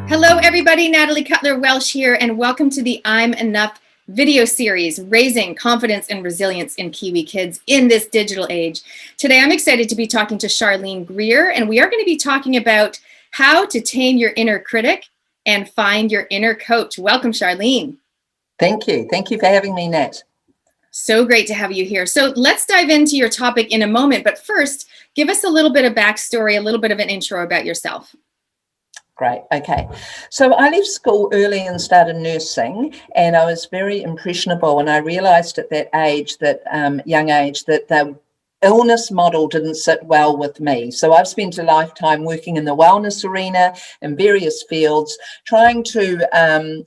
Hello, everybody. Natalie Cutler-Welsh here, and welcome to the I'm Enough video series, Raising Confidence and Resilience in Kiwi Kids in this digital age. Today, I'm excited to be talking to Sharleen Greer, and we are going to be talking about how to tame your inner critic and find your inner coach. Welcome, Sharleen. Thank you. Thank you for having me, Nat. So great to have you here. So let's dive into your topic in a moment, but first, give us a little bit of backstory, a little bit of an intro about yourself. Great. Okay. So I left school early and started nursing, and I was very impressionable. And I realised at that age, young age, that the illness model didn't sit well with me. So I've spent a lifetime working in the wellness arena in various fields, trying to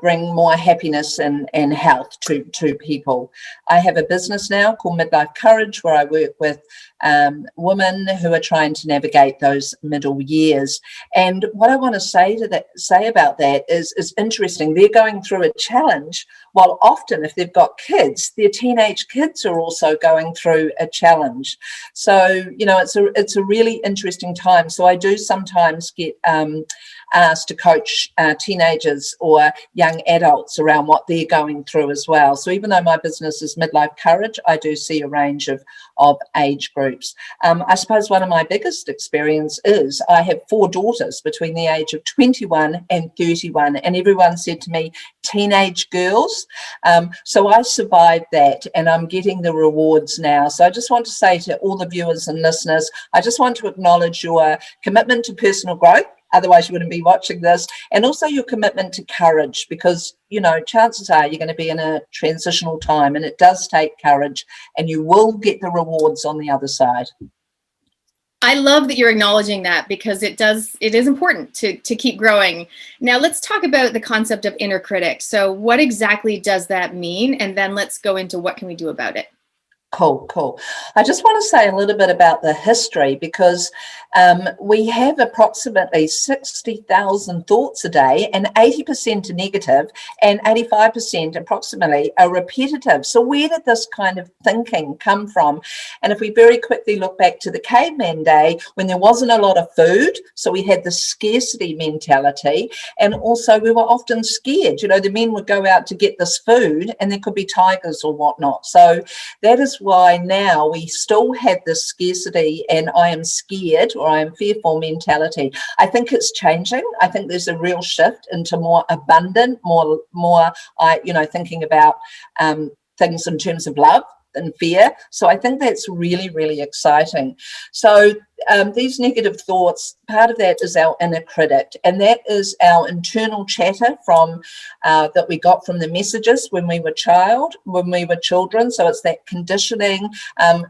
bring more happiness and health to people. I have a business now called Midlife Courage, where I work with women who are trying to navigate those middle years. And what I want to say about that is interesting. They're going through a challenge, while often if they've got kids, their teenage kids are also going through a challenge. So, it's a really interesting time. So I do sometimes get asked to coach teenagers or young adults around what they're going through as well. So even though my business is Midlife Courage, I do see a range of age groups. I suppose one of my biggest experience is I have 4 daughters between the age of 21 and 31, and everyone said to me, teenage girls. So I survived that, and I'm getting the rewards now. So I just want to say to all the viewers and listeners, I just want to acknowledge your commitment to personal growth. Otherwise, you wouldn't be watching this. And also your commitment to courage, because, chances are you're going to be in a transitional time, and it does take courage, and you will get the rewards on the other side. I love that you're acknowledging that, because it is important to keep growing. Now, let's talk about the concept of inner critic. So what exactly does that mean? And then let's go into what can we do about it. Cool. I just want to say a little bit about the history, because we have approximately 60,000 thoughts a day, and 80% are negative and 85% approximately are repetitive. So where did this kind of thinking come from? And if we very quickly look back to the caveman day, when there wasn't a lot of food, so we had the scarcity mentality, and also we were often scared. The men would go out to get this food and there could be tigers or whatnot. So that is why now we still have this scarcity and I am scared or I am fearful mentality. I think it's changing. I think there's a real shift into more abundant, more thinking about things in terms of love and fear. So I think that's really, really exciting. So these negative thoughts, part of that is our inner critic, and that is our internal chatter from that we got from the messages when we were children. So it's that conditioning.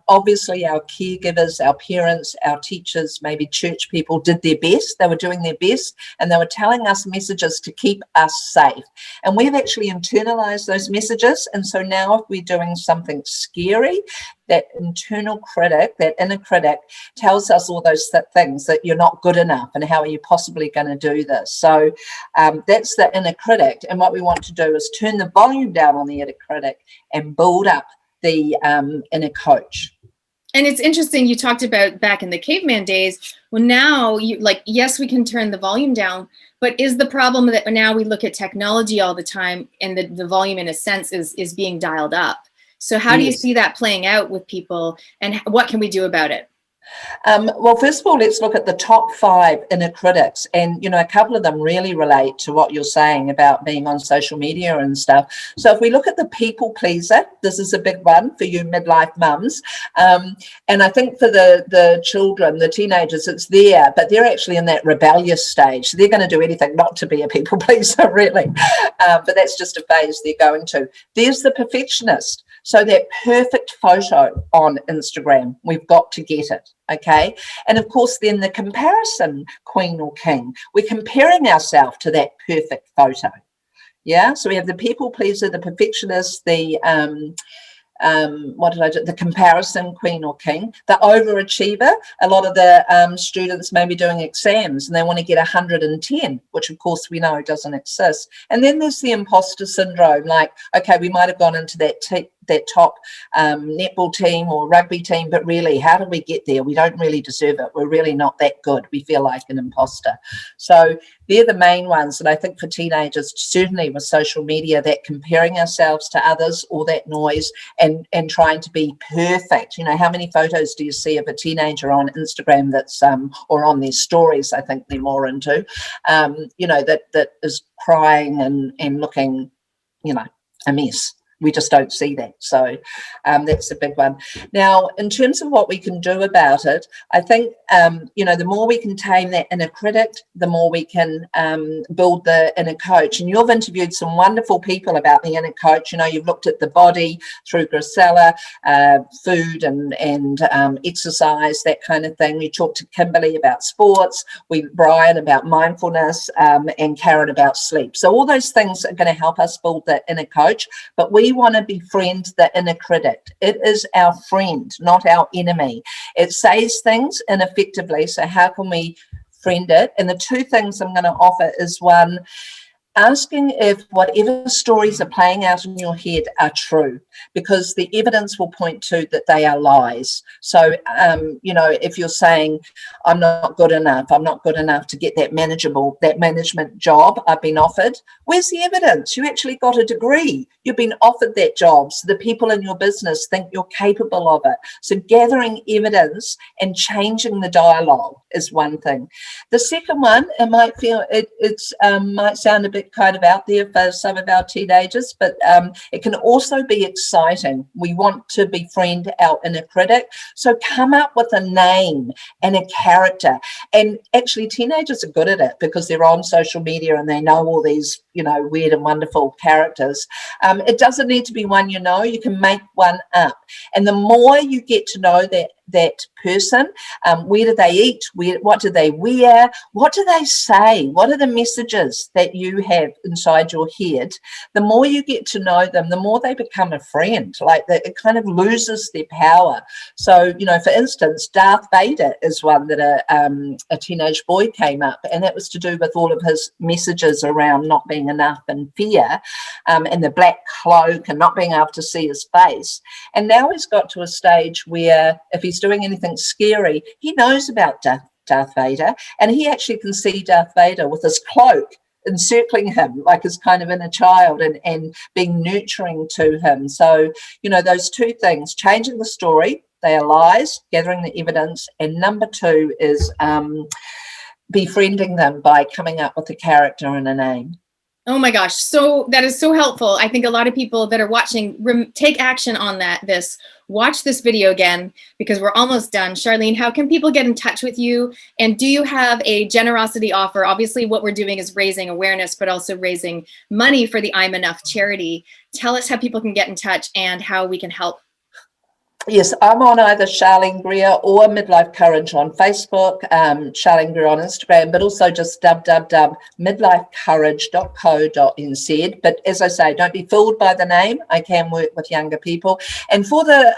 Obviously, our caregivers, our parents, our teachers, maybe church people did their best. They were doing their best, and they were telling us messages to keep us safe. And we've actually internalized those messages. And so now if we're doing something scary, that internal critic, that inner critic, tells us all those things, that you're not good enough and how are you possibly going to do this. So that's the inner critic. And what we want to do is turn the volume down on the inner critic and build up the inner coach. And it's interesting, you talked about back in the caveman days. Well, now, yes, we can turn the volume down, but is the problem that now we look at technology all the time and the volume, in a sense, is being dialed up? So how do you see that playing out with people, and what can we do about it? Well, first of all, let's look at the top 5 inner critics. And, a couple of them really relate to what you're saying about being on social media and stuff. So if we look at the people pleaser, this is a big one for you midlife mums. And I think for the children, the teenagers, it's there, but they're actually in that rebellious stage. So they're going to do anything not to be a people pleaser, really. But that's just a phase they're going to. There's the perfectionist. So that perfect photo on Instagram, we've got to get it, okay? And of course, then the comparison queen or king. We're comparing ourselves to that perfect photo, yeah? So we have the people pleaser, the perfectionist, the the comparison queen or king, the overachiever. A lot of the students may be doing exams and they want to get 110, which of course we know doesn't exist. And then there's the imposter syndrome, like, okay, we might have gone into that top netball team or rugby team, but really, how did we get there? We don't really deserve it. We're really not that good. We feel like an imposter. So they're the main ones. And I think for teenagers, certainly with social media, that comparing ourselves to others, all that noise, and trying to be perfect. How many photos do you see of a teenager on Instagram that's or on their stories, I think they're more into, that is crying and looking, a mess. We just don't see that. So that's a big one. Now, in terms of what we can do about it, I think, the more we can tame that inner critic, the more we can build the inner coach. And you've interviewed some wonderful people about the inner coach. You've looked at the body through decile, food and exercise, that kind of thing. You talked to Kimberly about sports, Brian about mindfulness, and Karen about sleep. So all those things are going to help us build the inner coach, but we want to befriend the inner critic. It is our friend, not our enemy. It says things ineffectively, so how can we friend it? And the two things I'm going to offer is, one, asking if whatever stories are playing out in your head are true, because the evidence will point to that they are lies. So, if you're saying, I'm not good enough to get that management job I've been offered, where's the evidence? You actually got a degree. You've been offered that job. So the people in your business think you're capable of it. So gathering evidence and changing the dialogue is one thing. The second one, it might might sound a bit kind of out there for some of our teenagers, but it can also be exciting. We want to befriend our inner critic. So come up with a name and a character. And actually teenagers are good at it because they're on social media and they know all these, weird and wonderful characters. It doesn't need to be one you can make one up. And the more you get to know that person, where do they eat, what do they wear, what do they say, what are the messages that you have inside your head, the more you get to know them, the more they become a friend. It kind of loses their power. So, for instance, Darth Vader is one that a teenage boy came up, and that was to do with all of his messages around not being enough and fear, and the black cloak and not being able to see his face. And now he's got to a stage where if he's doing anything scary, he knows about Darth Vader, and he actually can see Darth Vader with his cloak encircling him like his kind of inner child and being nurturing to him. So, those two things, changing the story, they are lies, gathering the evidence, and number two is befriending them by coming up with a character and a name. Oh my gosh. So that is so helpful. I think a lot of people that are watching, take action on watch this video again, because we're almost done. Sharleen, how can people get in touch with you? And do you have a generosity offer? Obviously what we're doing is raising awareness, but also raising money for the I'm Enough charity. Tell us how people can get in touch and how we can help. Yes, I'm on either Sharleen Greer or Midlife Courage on Facebook, Sharleen Greer on Instagram, but also just www.midlifecourage.co.nz. But as I say, don't be fooled by the name. I can work with younger people. And for the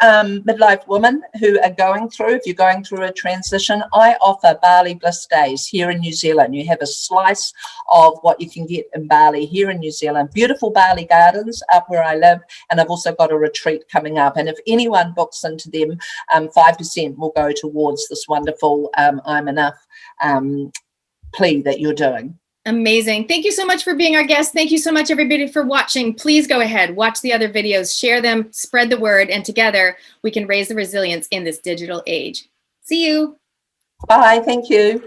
midlife women who are going through, if you're going through a transition, I offer Bali Bliss Days here in New Zealand. You have a slice of what you can get in Bali here in New Zealand. Beautiful Bali gardens up where I live. And I've also got a retreat coming up. And if anyone books into them, 5% will go towards this wonderful I'm Enough plea that you're doing. Amazing. Thank you so much for being our guest. Thank you so much, everybody, for watching. Please go ahead, watch the other videos, share them, spread the word, and together we can raise the resilience in this digital age. See you. Bye. Thank you.